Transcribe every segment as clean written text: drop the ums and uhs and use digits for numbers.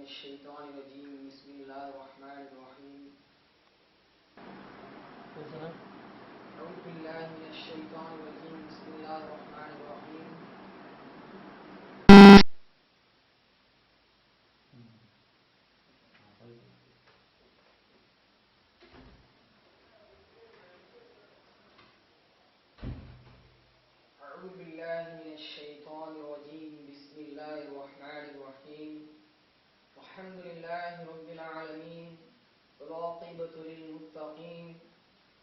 الشيطان الرجيم بسم الله الرحمن الرحيم أعوذ بالله من الشيطان الرجيم بسم الله الرحمن الرحيم أعوذ بالله من الشيطان الرجيم بسم الله الرحمن الرحيم الحمد لله رب العالمين والعاقبة للمتقين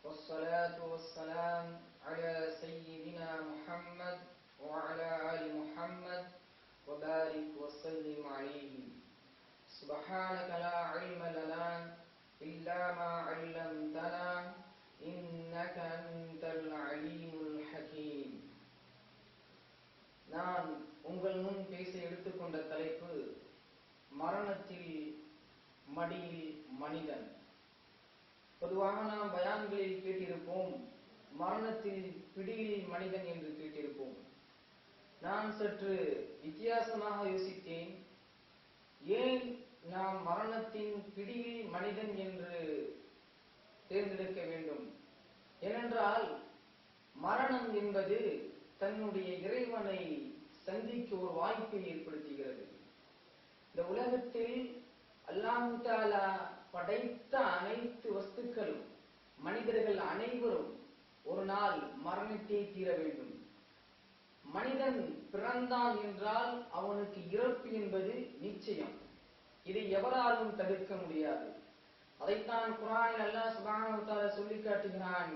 والصلاة والسلام على سيدنا محمد وعلى آل محمد وبارك وسلم عليه سبحانك لا علم لنا إلا ما علمتنا إنك أنت العليم الحكيم. நான் உங்கள் முன் பேச எடுத்துக்கொண்ட தலைப்பு மரணத்தில் மடியில் மனிதன். பொதுவாக நாம் பயான்களில் கேட்டிருப்போம், மரணத்தில் பிடியில் மனிதன் என்று கேட்டிருப்போம். நான் சற்று வித்தியாசமாக யோசித்தேன். ஏன் நாம் மரணத்தின் பிடியில் மனிதன் என்று தேர்ந்தெடுக்க வேண்டும்? ஏனென்றால் மரணம் என்பது தன்னுடைய இறைவனை சந்திக்க ஒரு வாய்ப்பை ஏற்படுத்துகிறது. இந்த உலகத்தில் அல்லாஹ் தஆலா படைத்த அனைத்து வஸ்துக்களும் மனிதர்கள் அனைவரும் ஒரு நாள் மரணத்தை தீர வேண்டும். மனிதன் பிறந்தான் என்றால் அவனுக்கு இறப்பு என்பது நிச்சயம். இதை எவராலும் தடுக்க முடியாது. அதைத்தான் குர்ஆனில் அல்லாஹ் சுப்ஹானஹு வ தஆலா சொல்லி காட்டுகிறான்,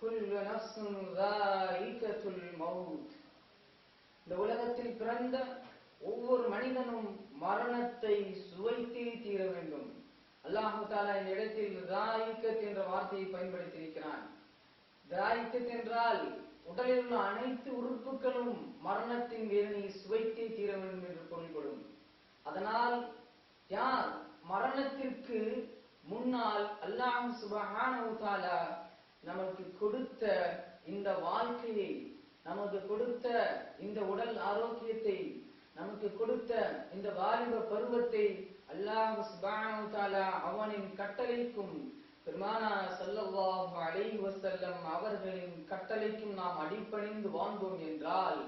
குல்லு நஃப்ஸுன் ஸாயிகத்துல் மௌத். இந்த உலகத்தில் பிறந்த ஒவ்வொரு மனிதனும் மரணத்தை சுவைத்தே தீர வேண்டும். அல்லாஹ் தஆலா இந்த இடத்தில் ஸாயிகத் என்ற வார்த்தையை பயன்படுத்தியிருக்கிறான். ஸாயிகத் என்றால் உடலில் உள்ள அனைத்து உறுப்புகளும் மரணத்தின் வேதனையை சுவைத்தே தீர வேண்டும் என்று பொருள்படும். அதனால் யார் மரணத்திற்கு முன்னால் அல்லாஹ் சுப்ஹானஹு வ தஆலா நமக்கு கொடுத்த இந்த வாழ்க்கையை, நமக்கு கொடுத்த இந்த உடல் ஆரோக்கியத்தை, நமக்கு கொடுத்த இந்த வாலிப பருவத்தை அல்லாஹ் சுப்ஹானஹு வ தஆலா அவனின் கட்டளைக்கும் பெருமானார் ஸல்லல்லாஹு அலைஹி வஸல்லம் அவர்களின் கட்டளைக்கும் நாம் அடிபணிந்து வாழ்ந்தோம் என்றால்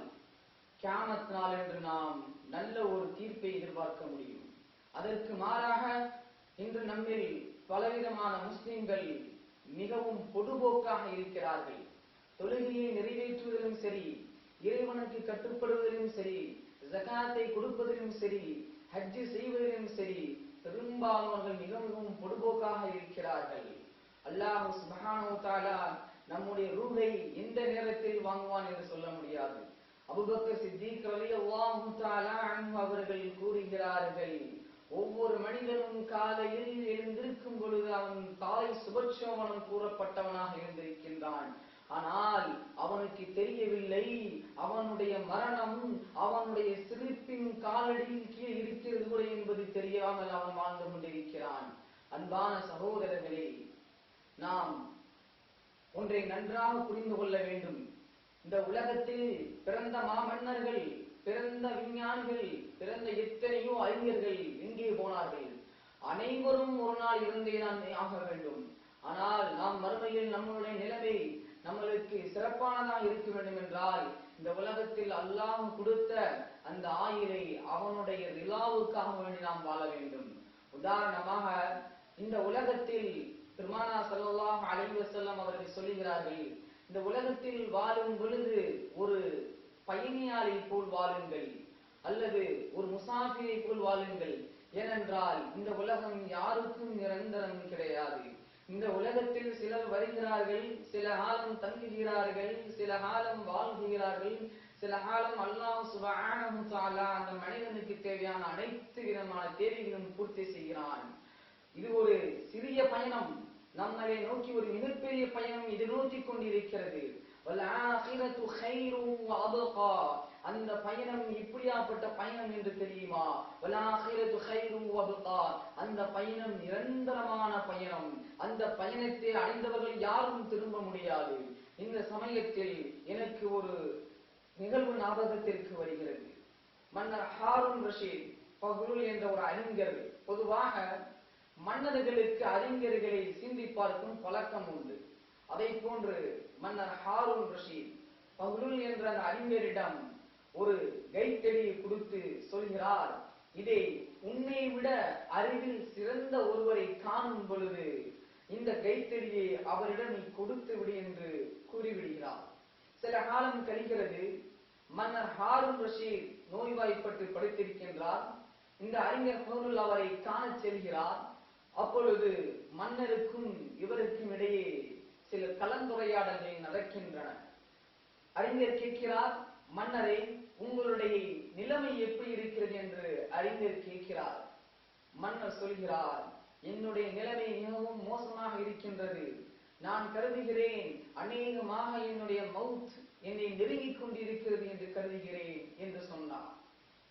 கியாமத் நாள் என்று நாம் நல்ல ஒரு தீர்ப்பை எதிர்பார்க்க முடியும். அதற்கு மாறாக இன்று நம்மில் பலவிதமான முஸ்லிம்கள் மிகவும் பொதுபோக்காக இருக்கிறார்கள். தொழுகையை நிறைவேற்றுவதிலும் சரி, இறைவனுக்கு கட்டுப்படுவதிலும் சரி, ஜகாத்தை கொடுப்பதிலும் சரி, ஹஜ் செய்வதிலும் சரி, பெரும்பாலானவர்கள் மிகவும் பொதுபோக்காக இருக்கிறார்கள். அல்லாஹ் சுப்ஹானஹு வ தஆலா நம்முடைய ரூஹை எந்த நேரத்தில் வாங்குவான் என்று சொல்ல முடியாது. அபூபக்கர் சித்திக் ரலியல்லாஹு தஆலா அன்ஹு அவர்கள் கூறுகிறார்கள், ஒவ்வொரு மனிதனும் காலையில் எழுந்திருக்கும் பொழுது அவன் தாய் சுபச்சோமனம் கூறப்பட்டவனாக இருந்திருக்கின்றான். ஆனால் அவனுக்கு தெரியவில்லை, அவனுடைய மரணம் அவனுடைய சிரிப்பின் காலடியில் கீழே இருக்கிறது என்பது தெரியாமல் அவன் வாழ்ந்து கொண்டிருக்கிறான். அன்பான சகோதரர்களே, நாம் ஒன்றை நன்றாக புரிந்து கொள்ள வேண்டும். இந்த உலகத்தில் பிறந்த மாமன்னர்கள், பிறந்த விஞ்ஞானிகள், பிறந்த எத்தனையோ அறிஞர்கள் எங்கே போனார்கள்? அனைவரும் ஒரு நாள் இருந்தேதான் ஆக வேண்டும். ஆனால் நாம் மறுமையில் நம்மளுடைய நிலைமை நம்மளுக்கு சிறப்பானதாக இருக்க வேண்டும் என்றால் இந்த உலகத்தில் அல்லாஹ் கொடுத்த அந்த ஆயுளை அவனுடைய ரிலாவுக்காக வேண்டி நாம் வாழ வேண்டும். உதாரணமாக இந்த உலகத்தில் பெருமானார் ஸல்லல்லாஹு அலைஹி வஸல்லம் அவர்கள் சொல்லுகிறார்கள், இந்த உலகத்தில் வாழும் பொழுது ஒரு பயணியாளை போல் வாழுங்கள் அல்லது ஒரு முசாஃபிரை போல் வாழுங்கள். ஏனென்றால் இந்த உலகம் யாருக்கும் நிரந்தரம் கிடையாது. இந்த உலகத்தில் சிலர் வருகிறார்கள், சில காலம் தங்குகிறார்கள், சில காலம் வாழ்கிறார்கள், சில காலம் அல்லாஹ் சுப்ஹானஹு வ தஆலா அந்த மனிதனுக்கு தேவையான அனைத்து விதமான தேவைகளும் பூர்த்தி செய்கிறான். இது ஒரு சிறிய பயணம், நம்மளை நோக்கி ஒரு மிகப்பெரிய பயணம் இது நோக்கி கொண்டிருக்கிறது. வல் ஆகிரத்து கைரும் வ அபகா. அந்த பயணம் இப்படியாப்பட்ட பயணம் என்று தெரியுமா? வல் ஆகிரத்து கைரும் வ அபகா. அந்த பயணம் நிரந்தரமான பயணம். அந்த பயணத்தை அடைந்தவர்கள் யாரும் திரும்ப முடியாது. இந்த சமயத்தில் எனக்கு ஒரு நிகழ்வு ஞாபகத்திற்கு வருகிறது. மன்னர் ஹாரூன் ரஷீத் பஹ்லுல் என்ற ஒரு அறிஞர் பொதுவாக மன்னர்களுக்கு அறிஞர்களை சிந்தி பார்க்கும் பழக்கம் உண்டு. அதை போன்று மன்னர் ஹாரூன் ரஷீத் பஹ்லுல் என்ற அந்த அறிஞரிடம் ஒரு கைத்தடியை கொடுத்து சொல்கிறார், இதை உன்னை விட அறிவில் சிறந்த ஒருவரை காணும் பொழுது இந்த கைத்தடியை அவரிடம் நீ கொடுத்து விடு என்று கூறிவிடுகிறார். சில காலம் கழிகிறது. மன்னர் ஹாரூன் ரஷீத் நோய்வாய்ப்பட்டு படுத்திருக்கின்றார். இந்த அறிஞர் பஹ்லுல் அவரை காண செல்கிறார். அப்பொழுது மன்னருக்கும் இவருக்கும் இடையே சில கலந்துரையாடல்கள் நடக்கின்றன. அறிஞர் கேட்கிறார், மன்னரே, உங்களுடைய நிலைமை எப்படி இருக்கிறது என்று அறிஞர் கேட்கிறார். மன்னர் சொல்கிறார், என்னுடைய நிலைமை மிகவும் மோசமாக இருக்கின்றது. நான் கருதுகிறேன் அநேகமாக என்னுடைய மவுத் என்னை நெருங்கிக் கொண்டிருக்கிறது என்று கருதுகிறேன் என்று சொன்னார்.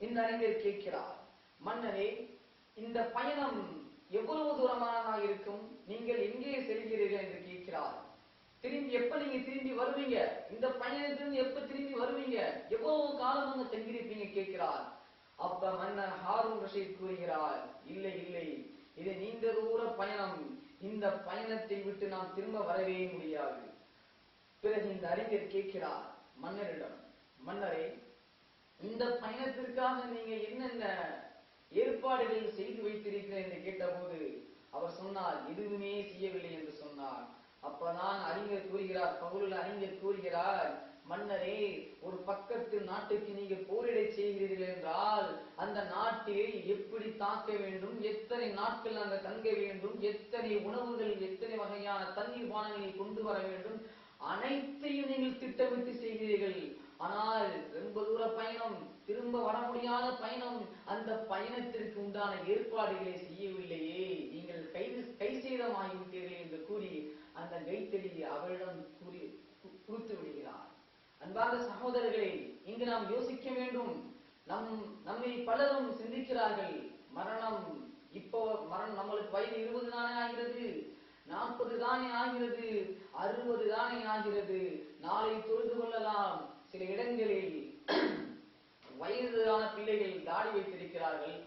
இந்த அறிஞர் கேட்கிறார், மன்னரே, இந்த பயணம் எவ்வளவு தூரமானதாக இருக்கும்? நீங்கள் எங்கே செல்கிறீர்கள் என்று கேட்கிறார். எப்ப நீங்க திரும்பி வருவீங்க? இந்த பயணத்திலிருந்து எப்ப திரும்பி வருவீங்க? எவ்வளவு காலம் அங்க தங்கியிருப்பீங்க கேட்கிறார். அப்ப மன்னர் ஹாரூன் ரஷீத் கூறுகிறார், இல்லை இல்லை, இது நீண்ட தூர பயணம். இந்த பயணத்தை விட்டு நாம் திரும்ப வரவே முடியாது. பிறகு இந்த அறிஞர் கேட்கிறார் மன்னரிடம், மன்னரே, இந்த பயணத்திற்காக நீங்க என்னென்ன ஏற்பாடுகள் செய்து வைத்திருக்கிறேன் என்று கேட்டபோது அவர் சொன்னார், எதுவுமே செய்யவில்லை என்று சொன்னார். அப்பதான் அறிஞர் கூறுகிறார், பஹ்லுல் அறிஞர் கூறுகிறார், மன்னரே, ஒரு பக்கத்து நாட்டுக்கு நீங்க போரிடை செய்கிறீர்கள் என்றால் அந்த நாட்டில் எப்படி தாக்க வேண்டும், எத்தனை நாட்கள் அங்க தங்க வேண்டும், எத்தனை உணவுகள், எத்தனை வகையான தண்ணீர் பானங்களை கொண்டு வர வேண்டும், அனைத்தையும் நீங்கள் திட்டமிட்டு செய்கிறீர்கள். ஆனால் ரொம்ப தூர பயணம், திரும்ப வர முடியாத பயணம், அந்த பயணத்திற்கு உண்டான ஏற்பாடுகளை செய்யவில்லையே, நீங்கள் கை சேதமாகிவிட்டீர்கள் என்று கூறி அந்த கைத்தடியை அவரிடம் கொடுத்து விடுகிறார். அன்பார்ந்த சகோதரர்களே, இங்கு நாம் யோசிக்க வேண்டும். நம்மை பலரும் சிந்திக்கிறார்கள், மரணம் நம்மளுக்கு வயது 20 தானே ஆகிறது, 40 தானே ஆகிறது, 60 தானே ஆகிறது, நாளை தொழுது கொள்ளலாம். சில இடங்களில் வயதான பிள்ளைகள் தாடி வைத்திருக்கிறார்கள்.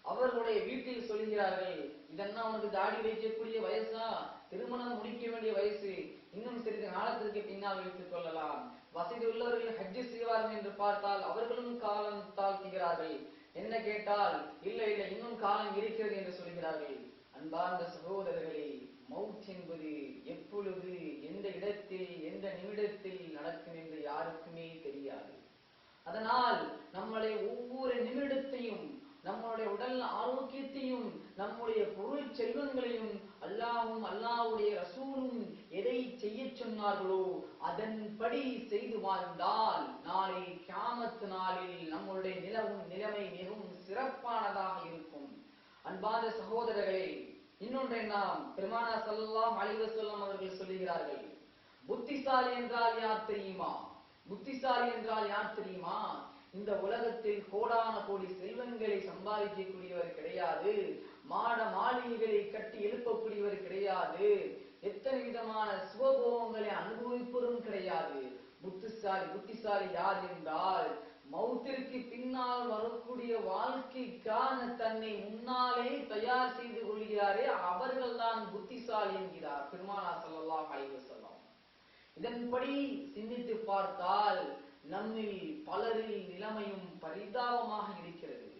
அவர்களுடைய வீட்டில் சொல்கிறார்கள், இதெல்லாம் உனக்கு தாடி வைக்கக்கூடிய வயசா? திருமணம் முடிக்க வேண்டிய வயசு, இன்னும் சிறிது காலத்திற்கு பின்னால் வைத்துக் கொள்ளலாம். வசதி உள்ளவர்கள் ஹஜ்ஜு செய்வார்கள் என்று பார்த்தால் அவர்களும் காலம் தாழ்த்துகிறார்கள். என்ன கேட்டால், இல்லை இல்லை, இன்னும் காலம் இருக்கிறது என்று சொல்கிறார்கள். அன்பார்ந்த சகோதரர்களே, மவுத் என்பது எப்பொழுது, எந்த இடத்தில், எந்த நிமிடத்தில் நடக்கும் என்று யாருக்குமே தெரியாது. அதனால் நம்மளை ஒவ்வொரு நிமிடத்தையும், நம்முடைய உடல் ஆரோக்கியத்தையும், நம்முடைய பொருள் செல்வங்களையும் அல்லாஹ்வும் அல்லாஹ்வுடைய ரசூலும் எதை செய்ய சொன்னார்களோ அதன்படி செய்து வாழ்ந்தால் நாளை கியாமத் நாளில் நம்முடைய நிலைமை மிகவும் சிறப்பானதாக இருக்கும். அன்பார்ந்த சகோதரர்களே, இன்னொன்றை நாம் பெருமானார் ஸல்லல்லாஹு அலைஹி வஸல்லம் அவர்கள் சொல்லுகிறார்கள், புத்திசாலி என்றால் யார் தெரியுமா? புத்திசாலி என்றால் யார் தெரியுமா? இந்த உலகத்தில் கோடான கோடி செல்வங்களை சம்பாதிக்கக்கூடியவர் கிடையாது, மாட மாளிகைகளை கட்டி எழுப்பக்கூடியவர் கிடையாது, எத்தனை விதமான சுகபோகங்களை அனுபவிப்பதும் கிடையாது. புத்திசாலி யார் என்றால், மௌத்திற்கு பின்னால் வரக்கூடிய வாழ்க்கைக்கான தன்னை முன்னாலே தயார் செய்து கொள்கிறாரே, அவர்கள் தான் புத்திசாலி என்கிறார் பெருமானார் ஸல்லல்லாஹு அலைஹி வஸல்லம். இதன்படி சிந்தித்து பார்த்தால் நம்மில் பலரில் நிலைமையும் பரிதாபமாக இருக்கிறது.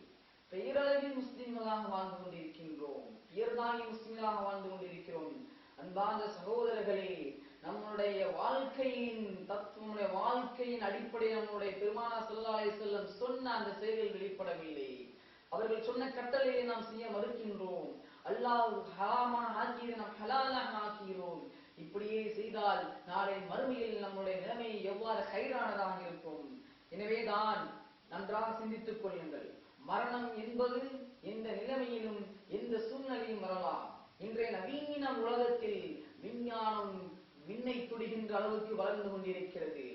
பெயரளவில் முஸ்லிம்களாக வாழ்ந்து கொண்டிருக்கின்றோம், பெயர்தாகி முஸ்லிம்களாக வாழ்ந்து கொண்டிருக்கிறோம். அன்பார்ந்த சகோதரர்களே, நம்முடைய வாழ்க்கையின் தத்துவ, வாழ்க்கையின் அடிப்படையில் நம்முடைய பெருமானார் ஸல்லல்லாஹு அலைஹி வஸல்லம் சொன்ன அந்த செயல்கள் வெளிப்படவில்லை. அவர்கள் சொன்ன கட்டளையை நாம் செய்ய மறுக்கின்றோம். அல்லாஹ் ஹராமாக ஆக்கியதை நாம் ஹலாலாக ஆக்குகிறோம். இப்படியே செய்தால் நாளை மறுமையில் நம்முடைய நிலைமை எவ்வாறு கைரானதாக இருக்கும்? எனவேதான் நன்றாக சிந்தித்துக் கொள்ளுங்கள். மரணம் என்பது எந்த நிலைமையிலும் எந்த சூழ்நிலையும் வரலாம். இன்றைய நவீன உலகத்தில் விஞ்ஞானம் விண்ணை துடிகின்ற அளவுக்கு வளர்ந்து கொண்டிருக்கிறது.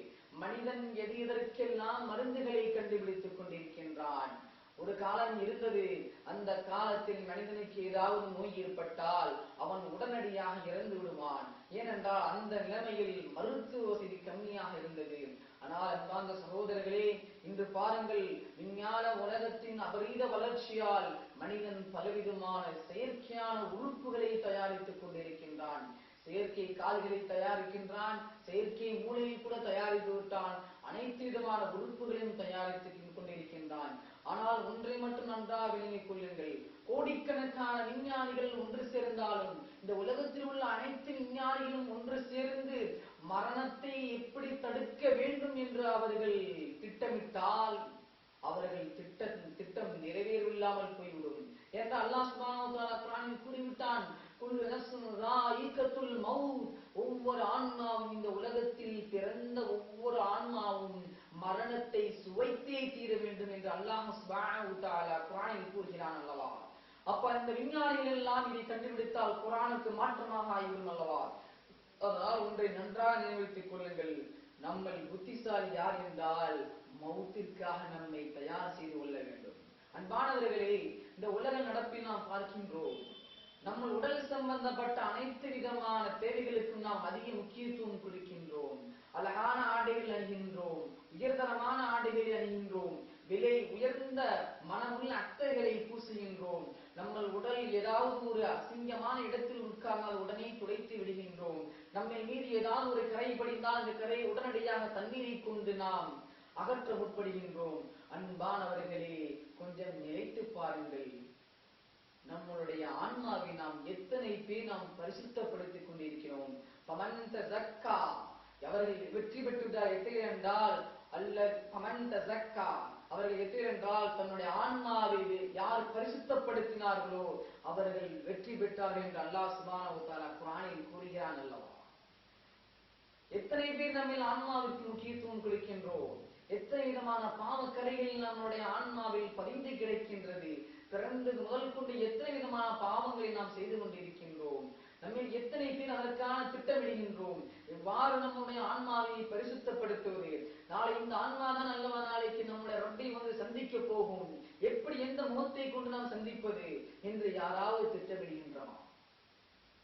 மனிதன் எதற்கெல்லாம் மருந்துகளை கண்டுபிடித்துக் கொண்டிருக்கின்றான். ஒரு காலம் இருந்தது, அந்த காலத்தில் மனிதனுக்கு ஏதாவது நோய் ஏற்பட்டால் அவன் உடனடியாக இறந்து விடுவான். ஏனென்றால் அந்த நிலைமையில் மருத்துவ வசதி கம்மியாக இருந்தது. ஆனால் அன்பார்ந்த சகோதரர்களே, இந்த இன்று பாருங்கள், விஞ்ஞான உலகத்தின் அபரீத வளர்ச்சியால் மனிதன் பலவிதமான செயற்கையான உறுப்புகளை தயாரித்துக் கொண்டிருக்கின்றான். செயற்கை கால்களை தயாரிக்கின்றான், செயற்கை மூளையை கூட தயாரித்து விட்டான், அனைத்து விதமான உறுப்புகளையும் தயாரித்துக் கொண்டிருக்கின்றான். ஆனால் ஒன்றை மட்டும் நன்றாக விளங்கிக் கொள்ளுங்கள், கோடிக்கணக்கான விஞ்ஞானிகள் ஒன்று சேர்ந்தாலும், இந்த உலகத்தில் உள்ள அனைத்து விஞ்ஞானிகளும் ஒன்று சேர்ந்து மரணத்தை எப்படி தடுக்க வேண்டும் என்று அவர்கள் திட்டமிட்டால் அவர்கள் திட்டம் நிறைவேறில்லாமல் போய்விடும் என்று அல்லாஹ் சுப்ஹானஹு வ தஆலா குர்ஆனில் கூறிவிட்டான். குல்லு நஃப்ஸின் ஸாயிகத்துல் மௌத், ஒவ்வொரு ஆன்மாவும், இந்த உலகத்தில் பிறந்த ஒவ்வொரு ஆன்மாவும் மரணத்தை சுவைத்தே தீர வேண்டும் என்று அல்லாஹ் சுப்ஹானஹு வ தஆலா குர்ஆனில் கூறுகிறான் அல்லவா. அப்ப இந்த விஞ்ஞானிகள் எல்லாம் இதை கண்டுபிடித்தால் குர்ஆனுக்கு மாற்றமாக ஆகிவிடும் அல்லவா. அதனால் ஒன்றை நன்றாக நினைவுறுத்திக் கொள்ளுங்கள், நம்மை புத்திசாலி யார் என்றால் மௌத்திற்காக நம்மை தயார் செய்து கொள்ள வேண்டும். அன்பானவர்களே, இந்த உலக நடப்பில் நாம் பார்க்கின்றோம், நம்ம உடல் சம்பந்தப்பட்ட அனைத்து விதமான தேவைகளுக்கும் நாம் அதிக முக்கியத்துவம் கொடுக்கின்றோம். அழகான ஆடைகள் அணிகின்றோம், உயர்தரமான ஆடைகளை அணிகின்றோம், விலை உயர்ந்த மனமுள்ள அட்டைகளை பூசுகின்றோம். நம்ம உடல் ஏதாவது ஒரு அசிங்கமான இடத்தில் உட்கார்ந்தால் உடனே துடைத்து விடுகின்றோம். நம்ம மீது ஏதாவது ஒரு கரை படிந்தால் அந்த கரை உடனடியாக தண்ணீரை கொண்டு நாம் அகற்ற முற்படுகின்றோம். அன்பானவர்களே, கொஞ்சம் நினைத்து பாருங்கள், நம்மளுடைய ஆன்மாவை நாம் எத்தனை பேர் நாம் பரிசுத்தப்படுத்திக் கொண்டிருக்கிறோம். பமன் தஸக்கா, அவர்கள் வெற்றி பெற்றுட்டார் எத்தனை என்றால் பமன் தஸக்கா, அவர்கள் எத்தனை என்றால் தன்னுடைய ஆன்மாவை யார் பரிசுத்தப்படுத்தினார்களோ அவர்கள் வெற்றி பெற்றார்கள் என்று அல்லாஹ் சுப்ஹானஹு வ தஆலா குர்ஆனில் கூறுகிறான் அல்லவா. எத்தனை பேர் நம்ம ஆன்மாவிற்கு முக்கியத்துவம் கொடுக்கின்றோம், எத்தனை விதமான பாவக்கரைகள் நம்முடைய ஆன்மாவில் பதிந்து கிடக்கின்றது. பிறந்தது முதல் கொண்டு எத்தனை விதமான பாவங்களை நாம் செய்து கொண்டிருக்கின்றோம். நம்ம எத்தனை பேர் அதற்கான திட்டமிடுகின்றோம், எவ்வாறு நம்முடைய ஆன்மாவை பரிசுத்தப்படுத்துவது. நாளை இந்த ஆன்மாதான் அல்லவா நாளைக்கு நம்முடைய ரப்பை வந்து சந்திக்க போகும், எப்படி எந்த முகத்தை கொண்டு நாம் சந்திப்பது என்று யாராவது திட்டமிடுகின்றோம்?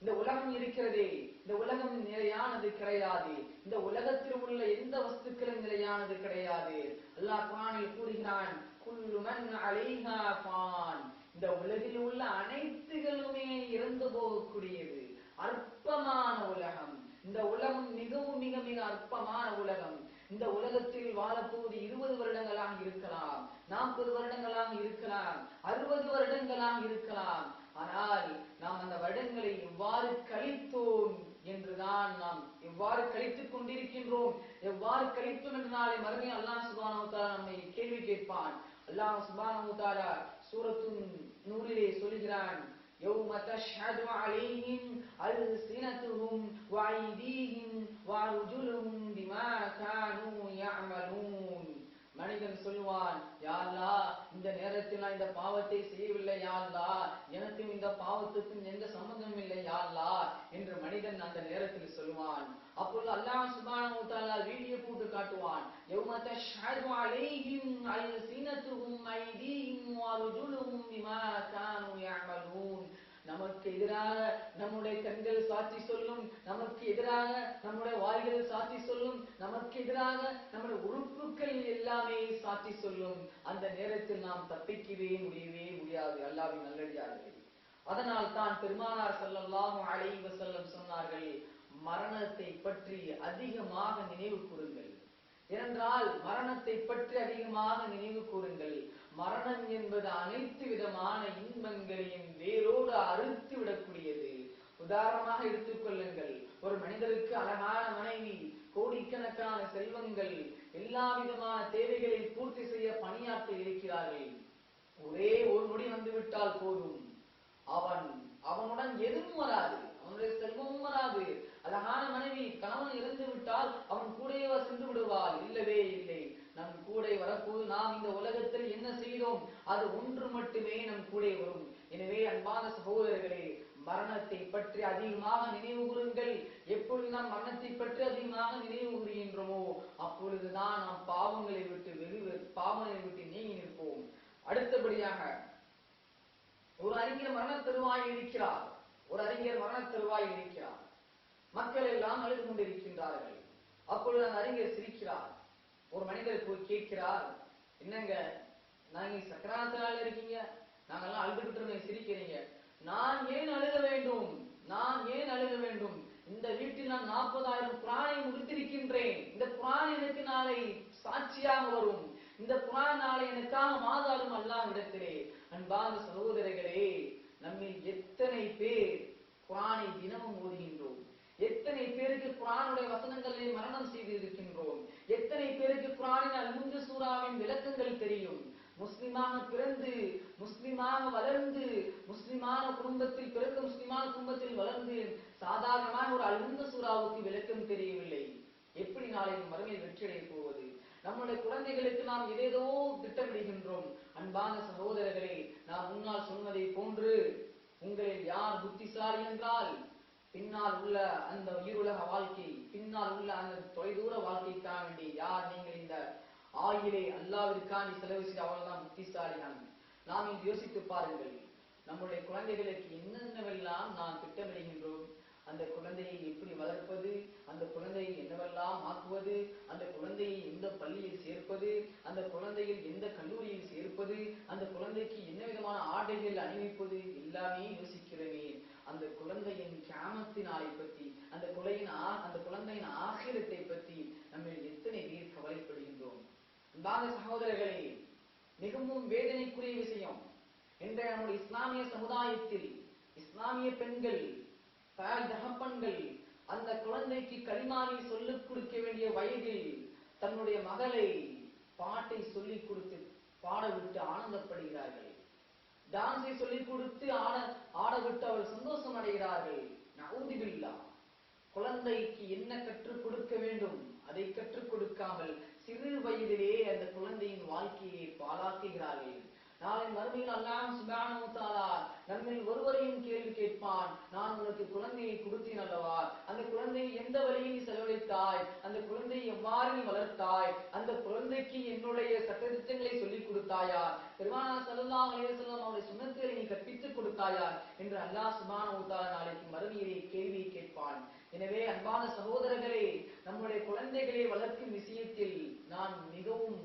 இந்த உலகம் இருக்கிறதே, இந்த உலகம் நிலையானது கிடையாது. இந்த உலகத்தில் உள்ள எந்த வஸ்துக்களும் நிலையானது கிடையாது. அல்லாஹ் குர்ஆனில் கூறுகிறான், குல்லு மன் அலைஹா ஃபான், இந்த உலகில் உள்ள அனைத்துகளுமே இறந்து போகக்கூடியது, அற்பமான உலகம். இந்த உலகம் மிகவும் மிக மிக அற்பமான உலகம். இந்த உலகத்தில் வாழப்போவது 20 வருடங்களாக இருக்கலாம், 40 வருடங்களாக இருக்கலாம், 60 வருடங்களாக இருக்கலாம். ஆனால் நாம் அந்த வருடங்களை எவ்வாறு கழித்தோம் என்றுதான், நாம் எவ்வாறு கழித்துக் கொண்டிருக்கின்றோம், எவ்வாறு கழித்தோம் என்று நாளை மறுமை அல்லாஹ் சுப்ஹானஹு வ தஆலா நம்மை கேள்வி கேட்பான். அல்லாஹ் சுப்ஹானஹு வ தஆலா சூரத்துன் நூரிலே சொல்கிறான், யௌம தஷ்ஹது அலைஹிம் அல்சினதுஹும் வ ஐதீஹிம் வ அர்ஜுலுஹும் பிமா கானூ யஅமலூன். மனிதன் சொல்வான், யா அல்லாஹ், இந்த நேரத்தில் நான் இந்த பாவத்தை செய்யவில்லை யா அல்லாஹ், எனக்கும் இந்த பாவத்துக்கும் எந்த சம்பந்தமும் இல்லை யா அல்லாஹ் என்று மனிதன் அந்த நேரத்தில் சொல்வான். அப்பொழுது அல்லாஹ் சுப்ஹானஹு வ தஆலா வீடியோ போட்டு காட்டுவான், யௌம தஷ்ஹது அலைஹிம் அல்சினதுஹும் ஐதீஹிம் வ அர்ஜுலுஹும் பிமா கானூ யஅமலூன். நமக்கு எதிராக நம்முடைய கண்கள் சாட்சி சொல்லும், நமக்கு எதிராக நம்முடைய வாய்கள் சாட்சி சொல்லும், நமக்கு எதிராக நம்முடைய உறுப்புகள் எல்லாமே சாட்சி சொல்லும். அந்த நேரத்தில் நாம் தப்பிக்கவே முடியவே முடியாது அல்லாஹ்வின் நல்லடியார்களே. அதனால் தான் பெருமானார் ஸல்லல்லாஹு அலைஹி வஸல்லம் சொன்னார்கள், மரணத்தை பற்றி அதிகமாக நினைவு கூறுங்கள். ஏனென்றால் மரணத்தை பற்றி அதிகமாக நினைவு கூறுங்கள். மரணம் என்பது அனைத்து விதமான இன்பங்களையும் வேரோடு அறுத்து விடக்கூடியது. உதாரணமாக எடுத்துக்கொள்ளுங்கள், ஒரு மனிதருக்கு அழகான மனைவி, கோடிக்கணக்கான செல்வங்கள், எல்லா விதமான தேவைகளை பூர்த்தி செய்ய பணியாற்றி இருக்கிறார்கள். ஒரே ஒரு நொடி வந்துவிட்டால் போதும், அவனுடன் எதுவும் வராது, அவனுடைய செல்வமும் வராது. அழகான மனைவி, கணவன் இறந்து விட்டால் அவன் கூடவே சென்று விடுவாள்? இல்லவே இல்லை. நம் கூட வரப்போது நாம் இந்த உலகத்தில் என்ன செய்தோம் அது ஒன்று மட்டுமே நம் கூட வரும். எனவே அன்பான சகோதரர்களே, மரணத்தை பற்றி அதிகமாக நினைவு கூறுங்கள். எப்பொழுது நாம் மரணத்தை பற்றி அதிகமாக நினைவு கூறுகின்றோமோ அப்பொழுதுதான் நாம் பாவங்களை விட்டு நீங்கி நிற்போம். அடுத்தபடியாக, ஒரு அறிஞர் மரண தருவாயில் இருக்கிறார். மக்கள் எல்லாம் அழுது கொண்டிருக்கின்றார்கள். அப்பொழுது அந்த அறிஞர் சிரிக்கிறார். ஒரு மனிதர் போய் கேட்கிறார், என்னங்க நாங்க சக்கராத்தால இருக்கீங்க, நாங்கெல்லாம் அழுதுகிட்டு சிரிக்கிறீங்க. நான் ஏன் அழுக வேண்டும்? நான் ஏன் அழுக வேண்டும்? இந்த வீட்டில் நான் 40,000 குர்ஆனை முடித்திருக்கின்றேன். இந்த குர்ஆன் எனக்கு நாளை சாட்சியாக வரும். இந்த குர்ஆன் நாளை எனக்காக மாதாடும் அல்லாஹ்விடத்திலே. அன்பார்ந்த சகோதரர்களே, நம்மில் எத்தனை பேர் குர்ஆனை தினமும் ஓதுகின்றோம்? எத்தனை பேருக்கு குர்ஆனுடைய வசனங்களை மரணம் செய்து இருக்கின்றோம்? எத்தனை பேருக்கு குர்ஆனின் அல்-முன்து சூராவின் விளக்கங்கள் தெரியும்? முஸ்லிமாக பிறந்து, முஸ்லிமாக வளர்ந்து, முஸ்லிமான குடும்பத்தில் பிறந்த, முஸ்லிமான குடும்பத்தில் வளர்ந்து சாதாரணமாக ஒரு அல்-முன்து சூராவுக்கு விளக்கம் தெரியவில்லை. எப்படி நாளை மறுமையில் வெற்றியடைய போவது? நம்முடைய குழந்தைகளுக்கு நாம் ஏதேதோ திட்டமிடுகின்றோம். அன்பான சகோதரர்களே, நாம் முன்னால் சொன்னதை போன்று உங்களில் யார் புத்திசாலி என்றால், பின்னால் உள்ள அந்த உயிருலக வாழ்க்கை, பின்னால் உள்ள அந்த தொலைதூர வாழ்க்கைக்காக வேண்டி யார் நீங்கள் இந்த ஆயிலே அல்லாவிற்காண்டி செலவு செய்த அவர்கள்தான் புத்திசாலிகள். நாம் இன்று யோசித்து பாருங்கள், நம்முடைய குழந்தைகளுக்கு என்னென்னவெல்லாம் நாம் திட்டமிடுகின்றோம். அந்த குழந்தையை எப்படி வளர்ப்பது, அந்த குழந்தையை என்னவெல்லாம் ஆக்குவது, அந்த குழந்தையை எந்த பள்ளியில் சேர்ப்பது, அந்த குழந்தையில் எந்த கல்லூரியில் சேர்ப்பது, அந்த குழந்தைக்கு என்ன விதமான ஆடைகள் அணிவிப்பது, எல்லாமே யோசிக்கிறவே. அந்த குழந்தையின் கியாமத்தினாலை பற்றி, அந்த குழந்தையின் ஆகிரத்தை பற்றி நம்ம எத்தனை பேர் கவலைப்படுகின்றோம்? அன்பான சகோதரர்களே, மிகவும் வேதனைக்குரிய விஷயம். இன்றைய நம்முடைய இஸ்லாமிய சமுதாயத்தில் இஸ்லாமிய பெண்கள், தாய் தகப்பன்கள் அந்த குழந்தைக்கு கலிமாவை சொல்லிக் கொடுக்க வேண்டிய வயதில் தன்னுடைய மகளை பாட்டை சொல்லிக் கொடுத்து பாட விட்டு ஆனந்தப்படுகிறார்கள். டான்ஸை சொல்லிக் கொடுத்து ஆட விட்டு அவள் சந்தோஷம் அடைகிறார்கள். நஊது பில்லாஹ். குழந்தைக்கு என்ன கற்றுக் கொடுக்க வேண்டும் அதை கற்றுக் கொடுக்காமல் சிறு வயதிலே அந்த குழந்தையின் வாழ்க்கையை பாழாக்குகிறார்கள். நாளை மறுமையில் அல்லாஹ் சுப்ஹானஹு வ தஆலா நம்மில் ஒருவரையும் கேள்வி கேட்பான். நான் உனக்கு குழந்தையை கொடுத்தேன் அல்லவா? அந்த குழந்தையை எந்த வழியில் செலவழித்தாய்? அந்த குழந்தையை எவ்வாறு நீ வளர்த்தாய்? அந்த குழந்தைக்கு என்னுடைய சட்டதிட்டங்களை சொல்லிக் கொடுத்தாயா? பெருமானார் ஸல்லல்லாஹு அலைஹி வஸல்லம் அவருடைய சுன்னத்துகளை நீ கற்பித்துக் கொடுத்தாயா என்று அல்லாஹ் சுப்ஹானஹு வ தஆலா நாளைக்கு மறுமையிலே கேள்வியை கேட்பான். எனவே அன்பான சகோதரர்களே, நம்முடைய குழந்தைகளை வளர்க்கும் விஷயத்தில் நாம் மிகவும்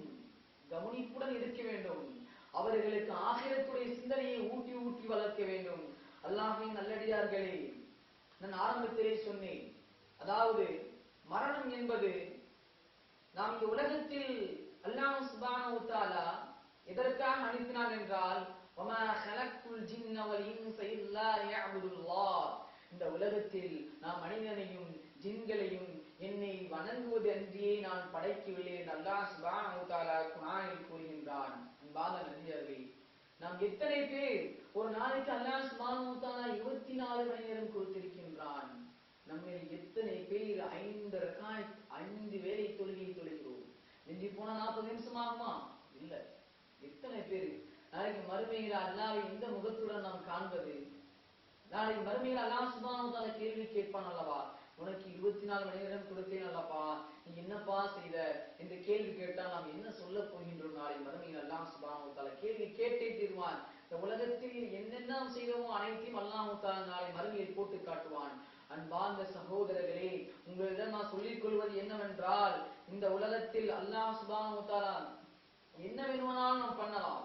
கவனிப்புடன் இருக்க வேண்டும். அவர்களுக்கு ஆகிரத்துடைய சிந்தனையை ஊட்டி ஊட்டி வளர்க்க வேண்டும். அல்லாஹ்வின் நல்லடியார்களே, நான் ஆரம்பத்திலே சொன்னேன், அதாவது மரணம் என்பது நாம் இந்த உலகத்தில் அல்லாஹ் சுப்ஹானஹு வ தஆலா எதற்காக அனுப்பினான் என்றால், வமா ஹலக்குல் ஜின்ன வல் இன்ஸ இல்லா லியஅ்புதுல்லாஹ். இந்த உலகத்தில் நாம் மனிதனையும் ஜின்களையும் என்னை வணங்குவது அன்றியே நான் படைக்கவில்லை என்று அல்லாஹ் சுப்ஹானஹு வ தஆலா குர்ஆனில் கூறுகின்றான். அன்பான நபியர்களே, நாம் எத்தனை பேர் ஒரு நாளைக்கு அல்லாஹ் சுப்ஹானஹு வ தஆலா 24 மணி நேரம் கொடுத்திருக்கின்றான். நம்மில் எத்தனை பேர் 5 ரக்காத் 5 வேளை தொழுகை தொழுகிறோம்? மிஞ்சி போன 40 நிமிஷம் ஆகுமா? இல்ல. எத்தனை பேர் நாளைக்கு மறுமையில் அல்லாஹ்வை எந்த முகத்துடன் நாம் காண்பது? நாளை மறுமையில் அல்லாஹ் சுப்ஹானஹு வ தஆலா கேள்வி கேட்பான் அல்லவா? உனக்கு 24 மணி நேரம் கொடுத்தேன் அல்லப்பா, நீ என்னப்பா செய்த என்று கேள்வி கேட்டால் நாம் என்ன சொல்ல போகின்றோம்? நாளை மறுமையில் அல்லாஹ் சுப்ஹானஹு வ தஆலா கேள்வி கேட்டே தீர்வான். இந்த உலகத்தில் என்னென்ன செய்தோமோ அனைத்தையும் அல்லாஹ் தஆலா நாளை மறுமையில் போட்டு காட்டுவான். அன்பார்ந்த சகோதரர்களே, உங்களிடம் நான் சொல்லிக் கொள்வது என்னவென்றால், இந்த உலகத்தில் அல்லாஹ் சுப்ஹானஹு வ தஆலா என்ன வேணுமானாலும் நாம் பண்ணலாம்.